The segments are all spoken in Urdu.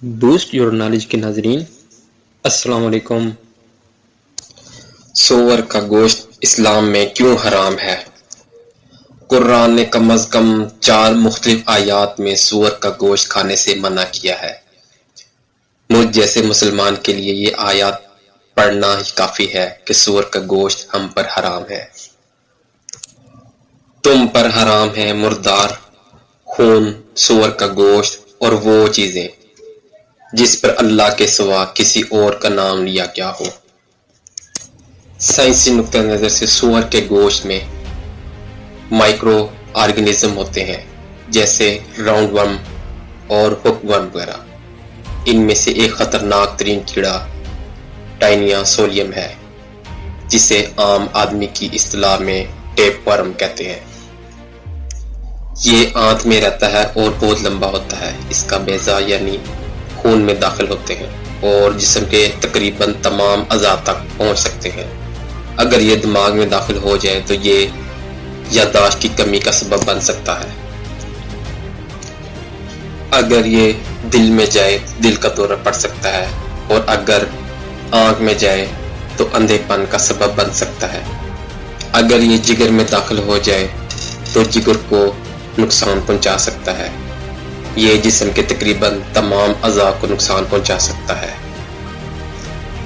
بوسٹ یور نالج کے ناظرین، السلام علیکم۔ سور کا گوشت اسلام میں کیوں حرام ہے؟ قرآن نے کم از کم 4 مختلف آیات میں سور کا گوشت کھانے سے منع کیا ہے۔ مجھ جیسے مسلمان کے لیے یہ آیات پڑھنا ہی کافی ہے کہ سور کا گوشت ہم پر حرام ہے۔ تم پر حرام ہے مردار، خون، سور کا گوشت اور وہ چیزیں جس پر اللہ کے سوا کسی اور کا نام لیا گیا ہو۔ سائنسی نقطہ نظر سے سور کے گوشت میں مائکرو آرگنزم ہوتے ہیں، جیسے راؤنڈ ورم اور ہک ورم وغیرہ۔ ان میں سے ایک خطرناک ترین کیڑا ٹائنیا سولیم ہے، جسے عام آدمی کی اصطلاح میں ٹیپ ورم کہتے ہیں۔ یہ آنت میں رہتا ہے اور بہت لمبا ہوتا ہے۔ اس کا بیضہ یعنی خون میں داخل ہوتے ہیں اور جسم کے تقریباً تمام اعضاء تک پہنچ سکتے ہیں۔ اگر یہ دماغ میں داخل ہو جائے تو یہ یادداشت کی کمی کا سبب بن سکتا ہے۔ اگر یہ دل میں جائے تو دل کا دورہ پڑ سکتا ہے، اور اگر آنکھ میں جائے تو اندھے پن کا سبب بن سکتا ہے۔ اگر یہ جگر میں داخل ہو جائے تو جگر کو نقصان پہنچا سکتا ہے۔ یہ جسم کے تقریباً تمام اعضاء کو نقصان پہنچا سکتا ہے۔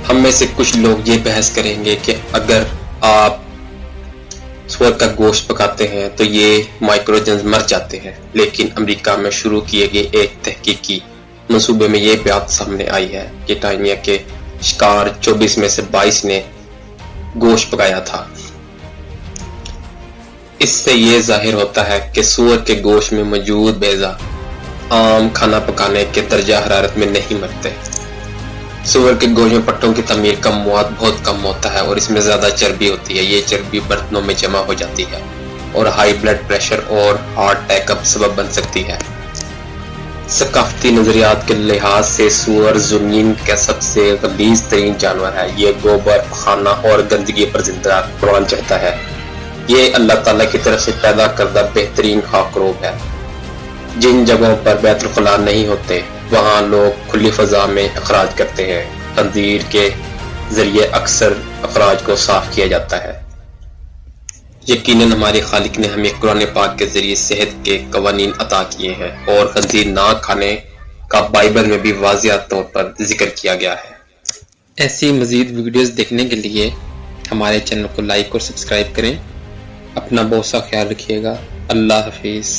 ہم میں سے کچھ لوگ یہ بحث کریں گے کہ اگر آپ سور کا گوشت پکاتے ہیں تو یہ مائکروجنز مر جاتے ہیں، لیکن امریکہ میں شروع کیے گئے ایک تحقیقی منصوبے میں یہ بات سامنے آئی ہے کہ ٹائنیا کے شکار 24 میں سے 22 نے گوشت پکایا تھا۔ اس سے یہ ظاہر ہوتا ہے کہ سور کے گوشت میں موجود بیضہ عام کھانا پکانے کے درجہ حرارت میں نہیں مرتے۔ سور کے گوشت میں پٹوں کی تعمیر کا مواد بہت کم ہوتا ہے اور اس میں زیادہ چربی ہوتی ہے۔ یہ چربی برتنوں میں جمع ہو جاتی ہے اور ہائی بلڈ پریشر اور ہارٹ اٹیک کا سبب بن سکتی ہے۔ ثقافتی نظریات کے لحاظ سے سور زمین کا سب سے غلیظ ترین جانور ہے۔ یہ گوبر، پخانہ اور گندگی پر زندہ روان چڑھتا ہے۔ یہ اللہ تعالیٰ کی طرف سے پیدا کردہ بہترین خاکروب ہے۔ جن جگہوں پر بیت الخلاء نہیں ہوتے وہاں لوگ کھلی فضا میں اخراج کرتے ہیں۔ خنزیر کے ذریعے اکثر اخراج کو صاف کیا جاتا ہے۔ یقیناً ہمارے خالق نے ہمیں قرآن پاک کے ذریعے صحت کے قوانین عطا کیے ہیں، اور خنزیر نہ کھانے کا بائبل میں بھی واضح طور پر ذکر کیا گیا ہے۔ ایسی مزید ویڈیوز دیکھنے کے لیے ہمارے چینل کو لائک اور سبسکرائب کریں۔ اپنا بہت سا خیال رکھیے گا۔ اللہ حافظ۔